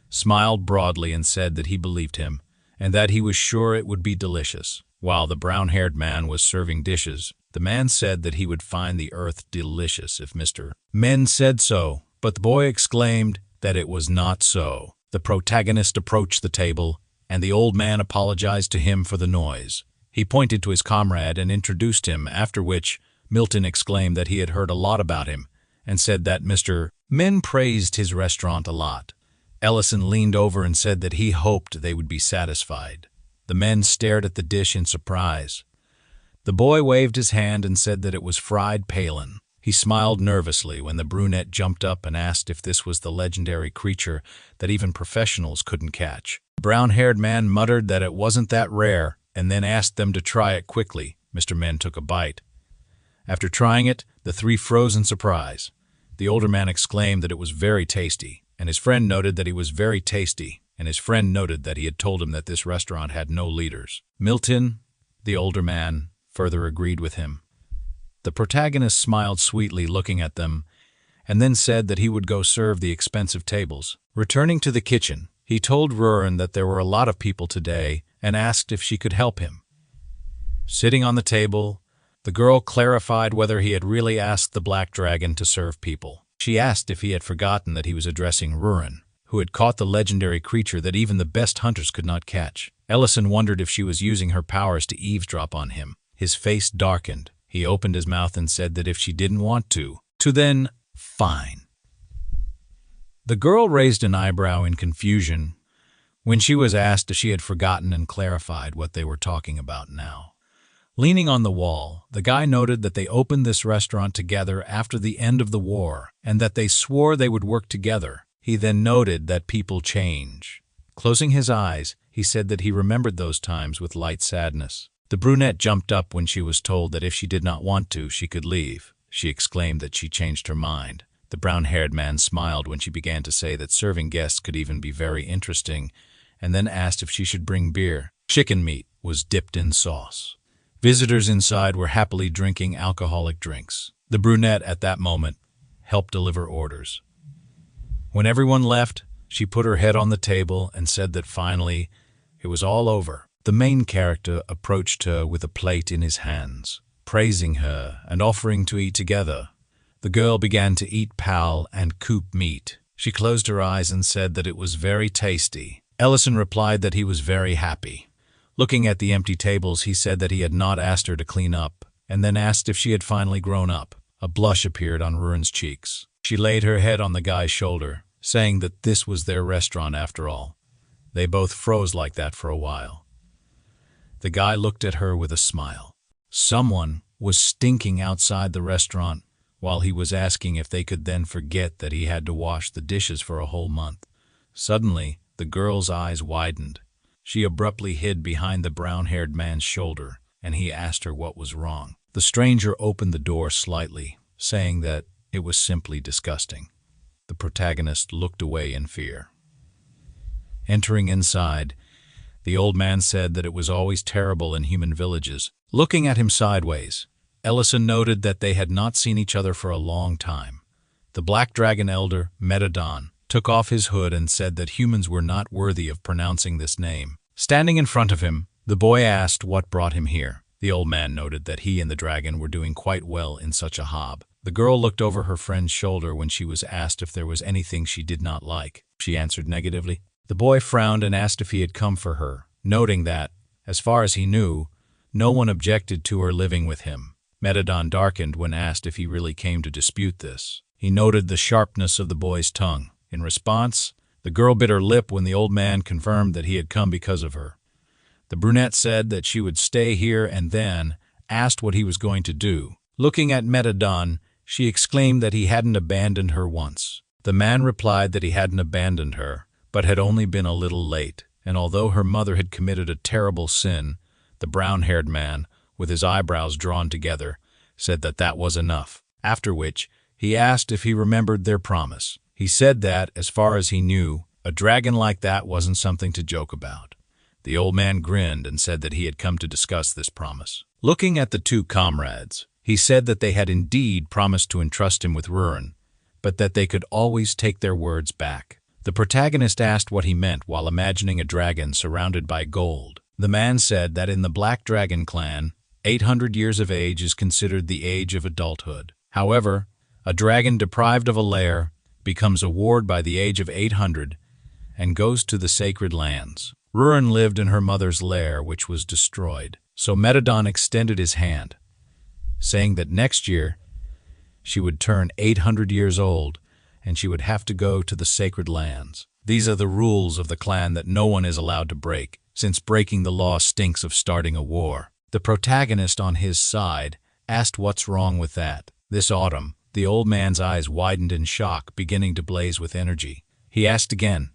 smiled broadly and said that he believed him, and that he was sure it would be delicious. While the brown-haired man was serving dishes, the man said that he would find the earth delicious if Mr. Min said so, but the boy exclaimed that it was not so. The protagonist approached the table, and the old man apologized to him for the noise. He pointed to his comrade and introduced him, after which Milton exclaimed that he had heard a lot about him, and said that Mr. Min praised his restaurant a lot. Ellison leaned over and said that he hoped they would be satisfied. The men stared at the dish in surprise. The boy waved his hand and said that it was fried palin. He smiled nervously when the brunette jumped up and asked if this was the legendary creature that even professionals couldn't catch. The brown-haired man muttered that it wasn't that rare and then asked them to try it quickly. Mr. Min took a bite. After trying it, the three froze in surprise. The older man exclaimed that it was very tasty, and his friend noted that he was very tasty, and his friend noted that he had told him that this restaurant had no leaders. Milton, the older man, further agreed with him. The protagonist smiled sweetly looking at them, and then said that he would go serve the expensive tables. Returning to the kitchen, he told Ruren that there were a lot of people today and asked if she could help him. Sitting on the table, the girl clarified whether he had really asked the black dragon to serve people. She asked if he had forgotten that he was addressing Ruren, who had caught the legendary creature that even the best hunters could not catch. Ellison wondered if she was using her powers to eavesdrop on him. His face darkened. He opened his mouth and said that if she didn't want to then, fine. The girl raised an eyebrow in confusion when she was asked if she had forgotten and clarified what they were talking about now. Leaning on the wall, the guy noted that they opened this restaurant together after the end of the war and that they swore they would work together. He then noted that people change. Closing his eyes, he said that he remembered those times with light sadness. The brunette jumped up when she was told that if she did not want to, she could leave. She exclaimed that she changed her mind. The brown-haired man smiled when she began to say that serving guests could even be very interesting, and then asked if she should bring beer. Chicken meat was dipped in sauce. Visitors inside were happily drinking alcoholic drinks. The brunette, at that moment, helped deliver orders. When everyone left, she put her head on the table and said that finally it was all over. The main character approached her with a plate in his hands, praising her and offering to eat together. The girl began to eat pal and coop meat. She closed her eyes and said that it was very tasty. Ellison replied that he was very happy. Looking at the empty tables, he said that he had not asked her to clean up, and then asked if she had finally grown up. A blush appeared on Ruren's cheeks. She laid her head on the guy's shoulder, saying that this was their restaurant after all. They both froze like that for a while. The guy looked at her with a smile. Someone was stinking outside the restaurant while he was asking if they could then forget that he had to wash the dishes for a whole month. Suddenly, the girl's eyes widened. She abruptly hid behind the brown-haired man's shoulder, and he asked her what was wrong. The stranger opened the door slightly, saying that it was simply disgusting. The protagonist looked away in fear. Entering inside, the old man said that it was always terrible in human villages. Looking at him sideways, Ellison noted that they had not seen each other for a long time. The Black Dragon Elder, Metadon, took off his hood and said that humans were not worthy of pronouncing this name. Standing in front of him, the boy asked what brought him here. The old man noted that he and the dragon were doing quite well in such a hob. The girl looked over her friend's shoulder when she was asked if there was anything she did not like. She answered negatively. The boy frowned and asked if he had come for her, noting that, as far as he knew, no one objected to her living with him. Metadon darkened when asked if he really came to dispute this. He noted the sharpness of the boy's tongue. In response, the girl bit her lip when the old man confirmed that he had come because of her. The brunette said that she would stay here and then asked what he was going to do. Looking at Metadon, she exclaimed that he hadn't abandoned her once. The man replied that he hadn't abandoned her, but had only been a little late, and although her mother had committed a terrible sin, the brown-haired man, with his eyebrows drawn together, said that that was enough, after which he asked if he remembered their promise. He said that, as far as he knew, a dragon like that wasn't something to joke about. The old man grinned and said that he had come to discuss this promise. Looking at the two comrades, he said that they had indeed promised to entrust him with Ruin, but that they could always take their words back. The protagonist asked what he meant while imagining a dragon surrounded by gold. The man said that in the Black Dragon clan, 800 years of age is considered the age of adulthood. However, a dragon deprived of a lair becomes a ward by the age of 800 and goes to the sacred lands. Ruin lived in her mother's lair, which was destroyed, so Metadon extended his hand, saying that next year she would turn 800 years old and she would have to go to the sacred lands. These are the rules of the clan that no one is allowed to break, since breaking the law stinks of starting a war. The protagonist on his side asked what's wrong with that. This autumn, the old man's eyes widened in shock, beginning to blaze with energy. He asked again.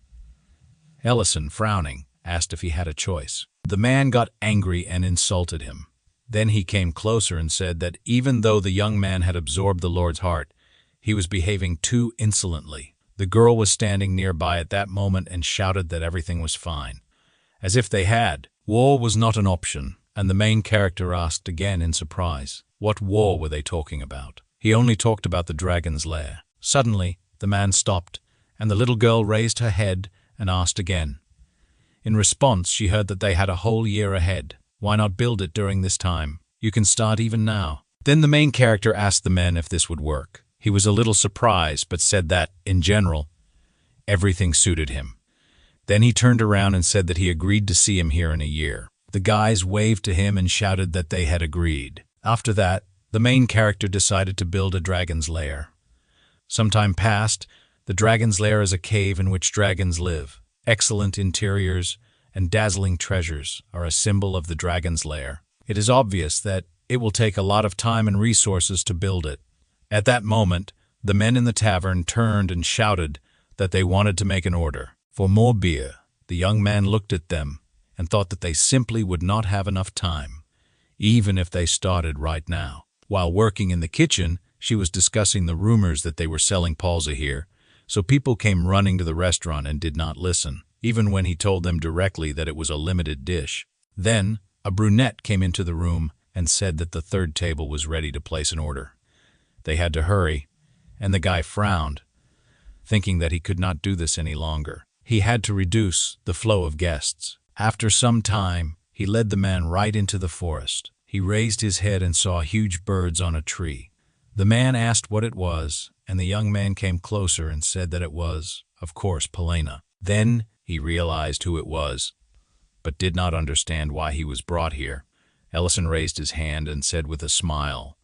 Ellison, frowning, asked if he had a choice. The man got angry and insulted him. Then he came closer and said that even though the young man had absorbed the Lord's heart, he was behaving too insolently. The girl was standing nearby at that moment and shouted that everything was fine. As if they had. War was not an option, and the main character asked again in surprise. What war were they talking about? He only talked about the dragon's lair. Suddenly, the man stopped, and the little girl raised her head and asked again. In response, she heard that they had a whole year ahead. Why not build it during this time? You can start even now. Then the main character asked the men if this would work. He was a little surprised, but said that, in general, everything suited him. Then he turned around and said that he agreed to see him here in a year. The guys waved to him and shouted that they had agreed. After that, the main character decided to build a dragon's lair. Some time passed. The dragon's lair is a cave in which dragons live. Excellent interiors and dazzling treasures are a symbol of the dragon's lair. It is obvious that it will take a lot of time and resources to build it. At that moment, the men in the tavern turned and shouted that they wanted to make an order for more beer. The young man looked at them and thought that they simply would not have enough time, even if they started right now. While working in the kitchen, she was discussing the rumors that they were selling palsa here, so people came running to the restaurant and did not listen, even when he told them directly that it was a limited dish. Then, a brunette came into the room and said that the third table was ready to place an order. They had to hurry, and the guy frowned, thinking that he could not do this any longer. He had to reduce the flow of guests. After some time, he led the man right into the forest. He raised his head and saw huge birds on a tree. The man asked what it was, and the young man came closer and said that it was, of course, Polena. Then he realized who it was, but did not understand why he was brought here. Ellison raised his hand and said with a smile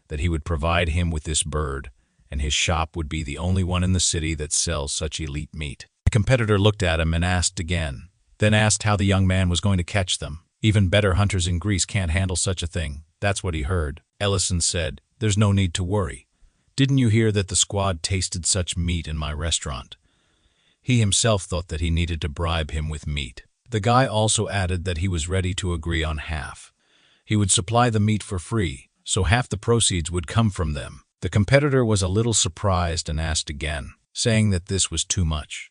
that he would provide him with this bird, and his shop would be the only one in the city that sells such elite meat. The competitor looked at him and asked again, then asked how the young man was going to catch them. Even better hunters in Greece can't handle such a thing. That's what he heard. Ellison said, "There's no need to worry. Didn't you hear that the squad tasted such meat in my restaurant?" He himself thought that he needed to bribe him with meat. The guy also added that he was ready to agree on half. He would supply the meat for free, so half the proceeds would come from them. The competitor was a little surprised and asked again, saying that this was too much.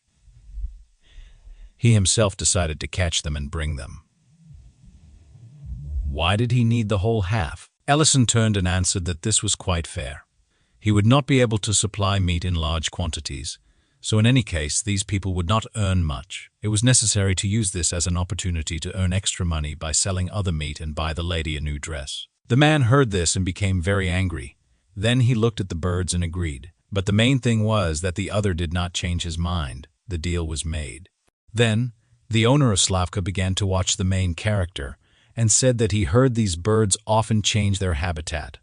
He himself decided to catch them and bring them. Why did he need the whole half? Ellison turned and answered that this was quite fair. He would not be able to supply meat in large quantities, So in any case, these people would not earn much. It was necessary to use this as an opportunity to earn extra money by selling other meat and buy the lady a new dress. The man heard this and became very angry. Then he looked at the birds and agreed. But the main thing was that the other did not change his mind. The deal was made. Then, the owner of Slavka began to watch the main character and said that he heard these birds often change their habitat.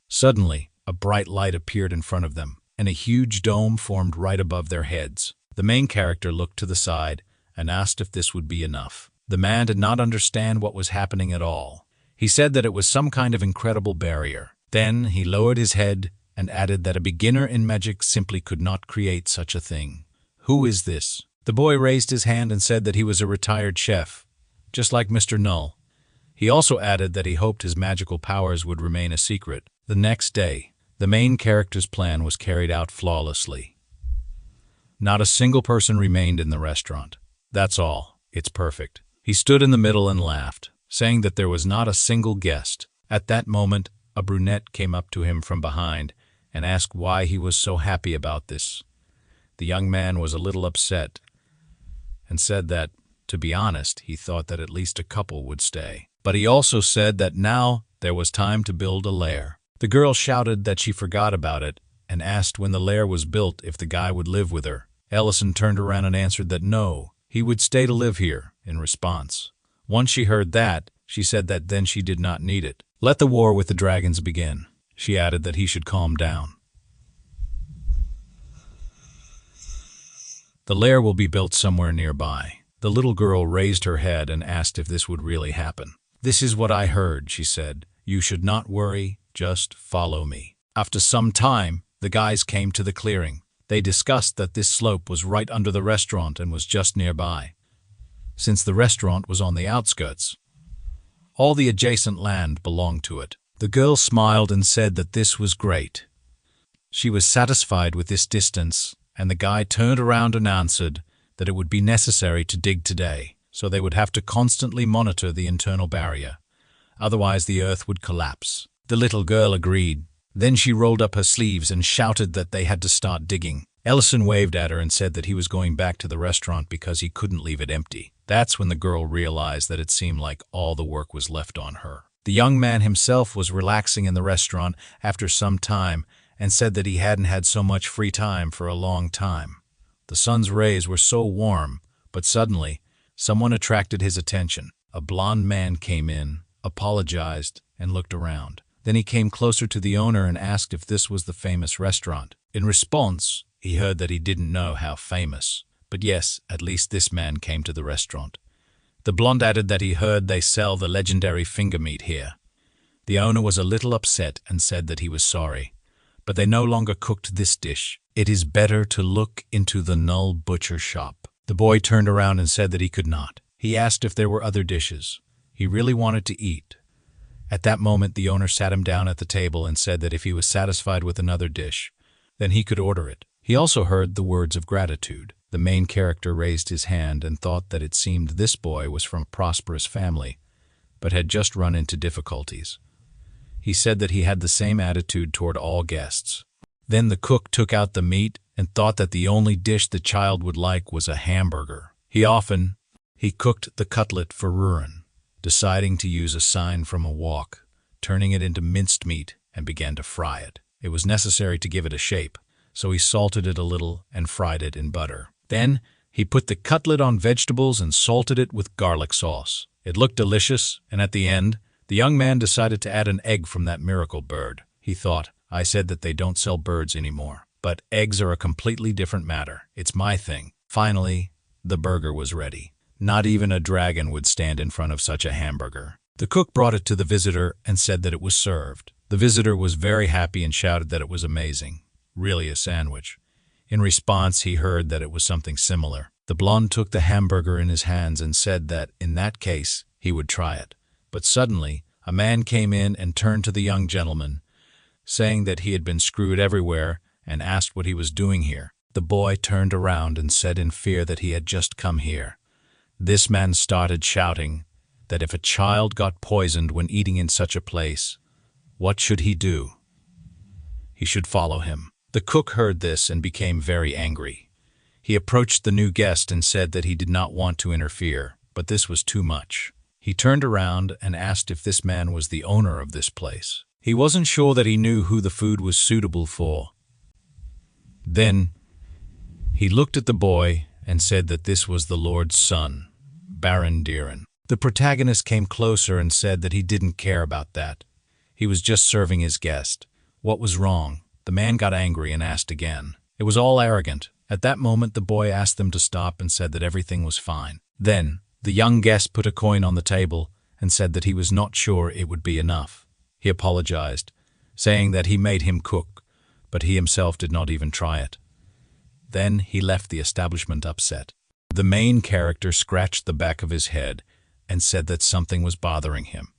Suddenly, a bright light appeared in front of them, and a huge dome formed right above their heads. The main character looked to the side and asked if this would be enough. The man did not understand what was happening at all. He said that it was some kind of incredible barrier. Then he lowered his head and added that a beginner in magic simply could not create such a thing. "Who is this?" The boy raised his hand and said that he was a retired chef, just like Mr. Null. He also added that he hoped his magical powers would remain a secret. The next day, the main character's plan was carried out flawlessly. Not a single person remained in the restaurant. That's all. It's perfect. He stood in the middle and laughed, saying that there was not a single guest. At that moment, a brunette came up to him from behind and asked why he was so happy about this. The young man was a little upset and said that, to be honest, he thought that at least a couple would stay. But he also said that now there was time to build a lair. The girl shouted that she forgot about it and asked when the lair was built if the guy would live with her. Ellison turned around and answered that no, he would stay to live here, in response. Once she heard that, she said that then she did not need it. Let the war with the dragons begin. She added that he should calm down. The lair will be built somewhere nearby. The little girl raised her head and asked if this would really happen. "This is what I heard," she said. "You should not worry, just follow me." After some time, the guys came to the clearing. They discussed that this slope was right under the restaurant and was just nearby. Since the restaurant was on the outskirts, all the adjacent land belonged to it. The girl smiled and said that this was great. She was satisfied with this distance, and the guy turned around and answered that it would be necessary to dig today, so they would have to constantly monitor the internal barrier. Otherwise, the earth would collapse. The little girl agreed. Then she rolled up her sleeves and shouted that they had to start digging. Ellison waved at her and said that he was going back to the restaurant because he couldn't leave it empty. That's when the girl realized that it seemed like all the work was left on her. The young man himself was relaxing in the restaurant after some time and said that he hadn't had so much free time for a long time. The sun's rays were so warm, but suddenly, someone attracted his attention. A blond man came in, apologized, and looked around. Then he came closer to the owner and asked if this was the famous restaurant. In response, he heard that he didn't know how famous. But yes, at least this man came to the restaurant. The blonde added that he heard they sell the legendary finger meat here. The owner was a little upset and said that he was sorry, but they no longer cooked this dish. It is better to look into the Null butcher shop. The boy turned around and said that he could not. He asked if there were other dishes. He really wanted to eat. At that moment, the owner sat him down at the table and said that if he was satisfied with another dish, then he could order it. He also heard the words of gratitude. The main character raised his hand and thought that it seemed this boy was from a prosperous family, but had just run into difficulties. He said that he had the same attitude toward all guests. Then the cook took out the meat and thought that the only dish the child would like was a hamburger. He cooked the cutlet for Ruin, deciding to use a sign from a wok, turning it into minced meat and began to fry it. It was necessary to give it a shape, so he salted it a little and fried it in butter. Then he put the cutlet on vegetables and salted it with garlic sauce. It looked delicious, and at the end, the young man decided to add an egg from that miracle bird. He thought, I said that they don't sell birds anymore, but eggs are a completely different matter. It's my thing. Finally, the burger was ready. Not even a dragon would stand in front of such a hamburger. The cook brought it to the visitor and said that it was served. The visitor was very happy and shouted that it was amazing. Really a sandwich. In response, he heard that it was something similar. The blonde took the hamburger in his hands and said that, in that case, he would try it. But suddenly, a man came in and turned to the young gentleman, saying that he had been screwed everywhere and asked what he was doing here. The boy turned around and said in fear that he had just come here. This man started shouting that if a child got poisoned when eating in such a place, what should he do? He should follow him. The cook heard this and became very angry. He approached the new guest and said that he did not want to interfere, but this was too much. He turned around and asked if this man was the owner of this place. He wasn't sure that he knew who the food was suitable for. Then he looked at the boy and said that this was the Lord's son, Baron Diren. The protagonist came closer and said that he didn't care about that. He was just serving his guest. What was wrong? The man got angry and asked again. It was all arrogant. At that moment, the boy asked them to stop and said that everything was fine. Then the young guest put a coin on the table and said that he was not sure it would be enough. He apologized, saying that he made him cook, but he himself did not even try it. Then he left the establishment upset. The main character scratched the back of his head and said that something was bothering him.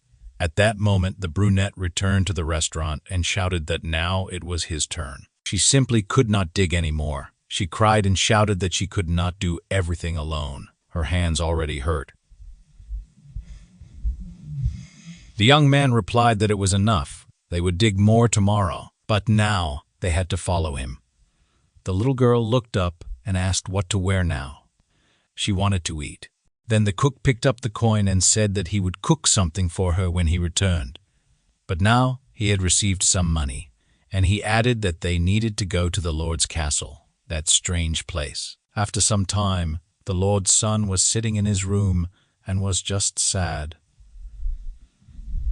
At that moment, the brunette returned to the restaurant and shouted that now it was his turn. She simply could not dig anymore. She cried and shouted that she could not do everything alone. Her hands already hurt. The young man replied that it was enough. They would dig more tomorrow, but now they had to follow him. The little girl looked up and asked what to wear now. She wanted to eat. Then the cook picked up the coin and said that he would cook something for her when he returned. But now he had received some money, and he added that they needed to go to the Lord's castle, that strange place. After some time, the Lord's son was sitting in his room and was just sad.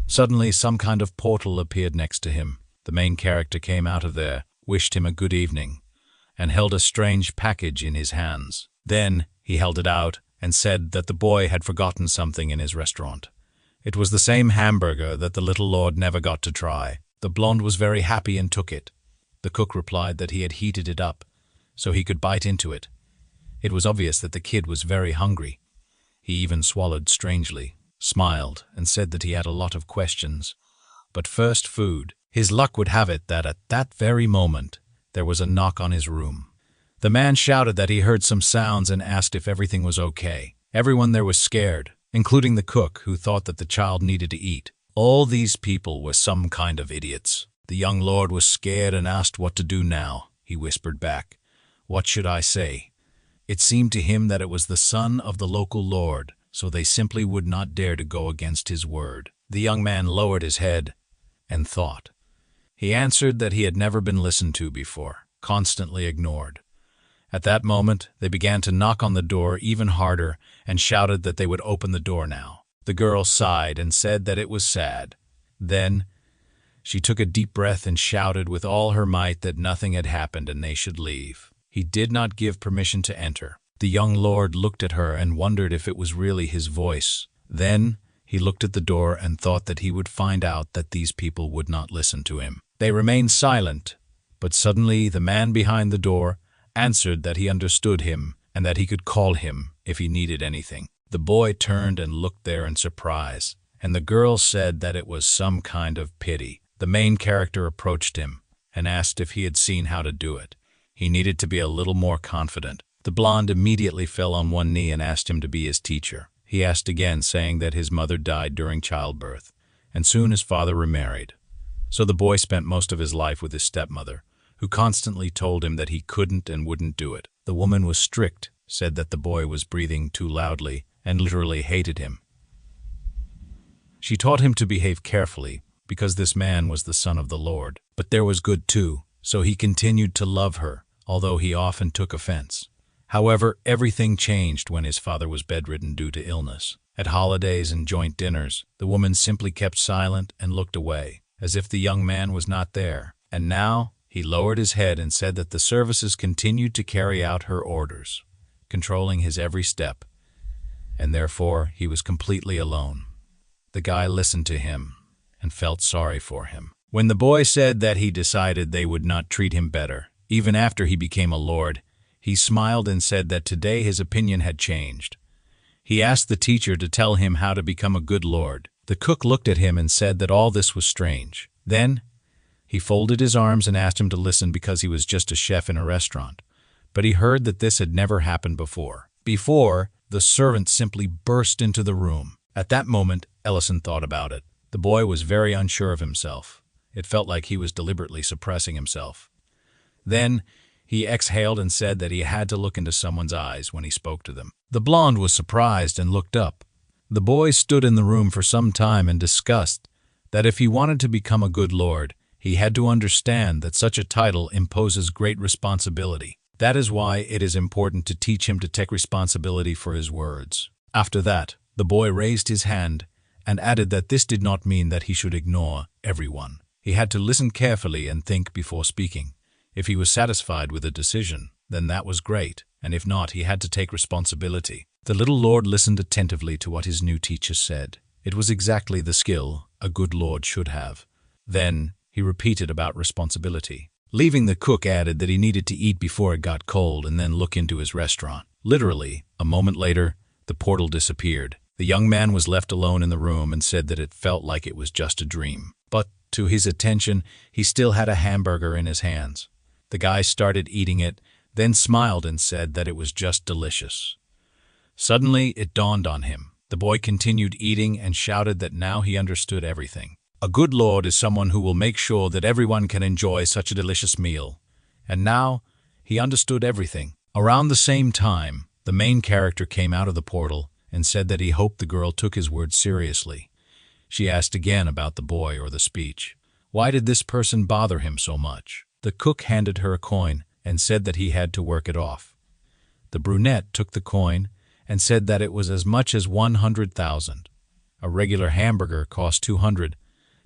Suddenly, some kind of portal appeared next to him. The main character came out of there, wished him a good evening, and held a strange package in his hands. Then he held it out and said that the boy had forgotten something in his restaurant. It was the same hamburger that the little lord never got to try. The blonde was very happy and took it. The cook replied that he had heated it up so he could bite into it. It was obvious that the kid was very hungry. He even swallowed strangely, smiled, and said that he had a lot of questions. But first food. His luck would have it that at that very moment there was a knock on his room. The man shouted that he heard some sounds and asked if everything was okay. Everyone there was scared, including the cook, who thought that the child needed to eat. All these people were some kind of idiots. The young lord was scared and asked what to do now. He whispered back, "What should I say?" It seemed to him that it was the son of the local lord, so they simply would not dare to go against his word. The young man lowered his head and thought. He answered that he had never been listened to before, constantly ignored. At that moment, they began to knock on the door even harder and shouted that they would open the door now. The girl sighed and said that it was sad. Then she took a deep breath and shouted with all her might that nothing had happened and they should leave. He did not give permission to enter. The young lord looked at her and wondered if it was really his voice. Then he looked at the door and thought that he would find out that these people would not listen to him. They remained silent, but suddenly the man behind the door answered that he understood him and that he could call him if he needed anything. The boy turned and looked there in surprise, and the girl said that it was some kind of pity. The main character approached him and asked if he had seen how to do it. He needed to be a little more confident. The blonde immediately fell on one knee and asked him to be his teacher. He asked again, saying that his mother died during childbirth, and soon his father remarried. So the boy spent most of his life with his stepmother, who constantly told him that he couldn't and wouldn't do it. The woman was strict, said that the boy was breathing too loudly, and literally hated him. She taught him to behave carefully, because this man was the son of the Lord. But there was good too, so he continued to love her, although he often took offense. However, everything changed when his father was bedridden due to illness. At holidays and joint dinners, the woman simply kept silent and looked away, as if the young man was not there. And now he lowered his head and said that the services continued to carry out her orders, controlling his every step, and therefore he was completely alone. The guy listened to him and felt sorry for him. When the boy said that he decided they would not treat him better, even after he became a lord, he smiled and said that today his opinion had changed. He asked the teacher to tell him how to become a good lord. The cook looked at him and said that all this was strange. Then he folded his arms and asked him to listen because he was just a chef in a restaurant. But he heard that this had never happened before. Before, the servant simply burst into the room. At that moment, Ellison thought about it. The boy was very unsure of himself. It felt like he was deliberately suppressing himself. Then He exhaled and said that he had to look into someone's eyes when he spoke to them. The blonde was surprised and looked up. The boy stood in the room for some time and discussed that if he wanted to become a good lord, he had to understand that such a title imposes great responsibility. That is why it is important to teach him to take responsibility for his words. After that, the boy raised his hand and added that this did not mean that he should ignore everyone. He had to listen carefully and think before speaking. If he was satisfied with a decision, then that was great, and if not, he had to take responsibility. The little lord listened attentively to what his new teacher said. It was exactly the skill a good lord should have. Then he repeated about responsibility. Leaving, the cook added that he needed to eat before it got cold and then look into his restaurant. Literally, a moment later, the portal disappeared. The young man was left alone in the room and said that it felt like it was just a dream. But, to his attention, he still had a hamburger in his hands. The guy started eating it, then smiled and said that it was just delicious. Suddenly, it dawned on him. The boy continued eating and shouted that now he understood everything. A good lord is someone who will make sure that everyone can enjoy such a delicious meal. And now, he understood everything. Around the same time, the main character came out of the portal and said that he hoped the girl took his words seriously. She asked again about the boy or the speech. Why did this person bother him so much? The cook handed her a coin and said that he had to work it off. The brunette took the coin and said that it was as much as 100,000. A regular hamburger cost 200.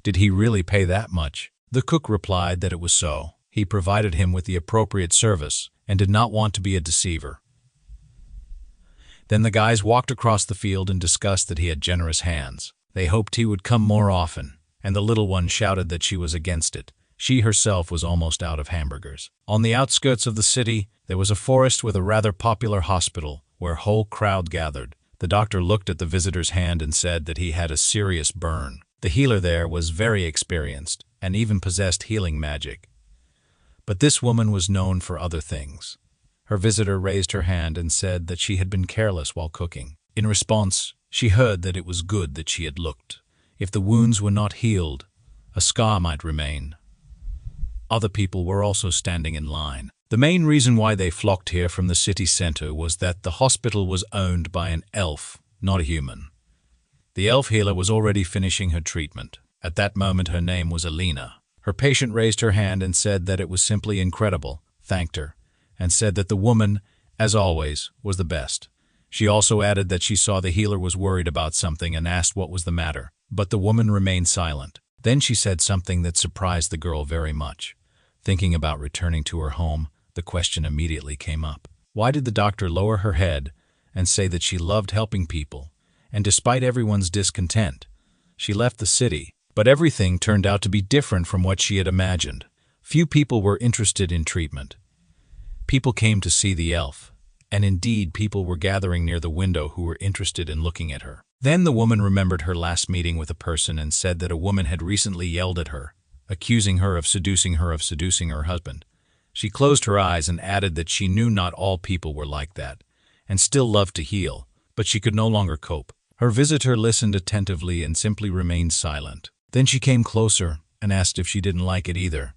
Did he really pay that much? The cook replied that it was so. He provided him with the appropriate service and did not want to be a deceiver. Then the guys walked across the field and discussed that he had generous hands. They hoped he would come more often, and the little one shouted that she was against it. She herself was almost out of hamburgers. On the outskirts of the city, there was a forest with a rather popular hospital where a whole crowd gathered. The doctor looked at the visitor's hand and said that he had a serious burn. The healer there was very experienced and even possessed healing magic. But this woman was known for other things. Her visitor raised her hand and said that she had been careless while cooking. In response, she heard that it was good that she had looked. If the wounds were not healed, a scar might remain. Other people were also standing in line. The main reason why they flocked here from the city center was that the hospital was owned by an elf, not a human. The elf healer was already finishing her treatment. At that moment, her name was Alina. Her patient raised her hand and said that it was simply incredible, thanked her, and said that the woman, as always, was the best. She also added that she saw the healer was worried about something and asked what was the matter, but the woman remained silent. Then she said something that surprised the girl very much. Thinking about returning to her home, the question immediately came up. Why did the doctor lower her head and say that she loved helping people? And despite everyone's discontent, she left the city. But everything turned out to be different from what she had imagined. Few people were interested in treatment. People came to see the elf, and indeed people were gathering near the window who were interested in looking at her. Then the woman remembered her last meeting with a person and said that a woman had recently yelled at her, accusing her of seducing her husband. She closed her eyes and added that she knew not all people were like that, and still loved to heal, but she could no longer cope. Her visitor listened attentively and simply remained silent. Then she came closer and asked if she didn't like it either.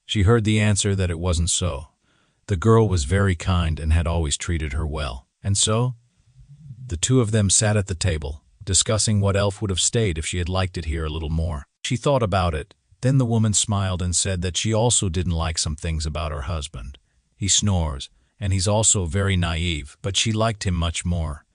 She heard the answer that it wasn't so. The girl was very kind and had always treated her well. And so, the two of them sat at the table, discussing what elf would have stayed if she had liked it here a little more. She thought about it. Then the woman smiled and said that she also didn't like some things about her husband. He snores, and he's also very naive, but she liked him much more.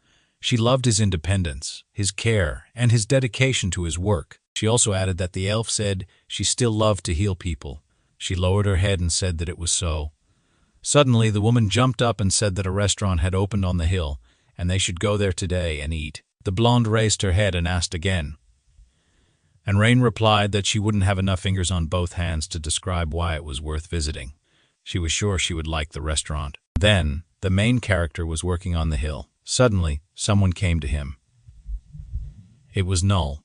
She loved his independence, his care, and his dedication to his work. She also added that the elf said she still loved to heal people. She lowered her head and said that it was so. Suddenly, the woman jumped up and said that a restaurant had opened on the hill, and they should go there today and eat. The blonde raised her head and asked again. And Rain replied that she wouldn't have enough fingers on both hands to describe why it was worth visiting. She was sure she would like the restaurant. Then, the main character was working on the hill. Suddenly, someone came to him. It was Null.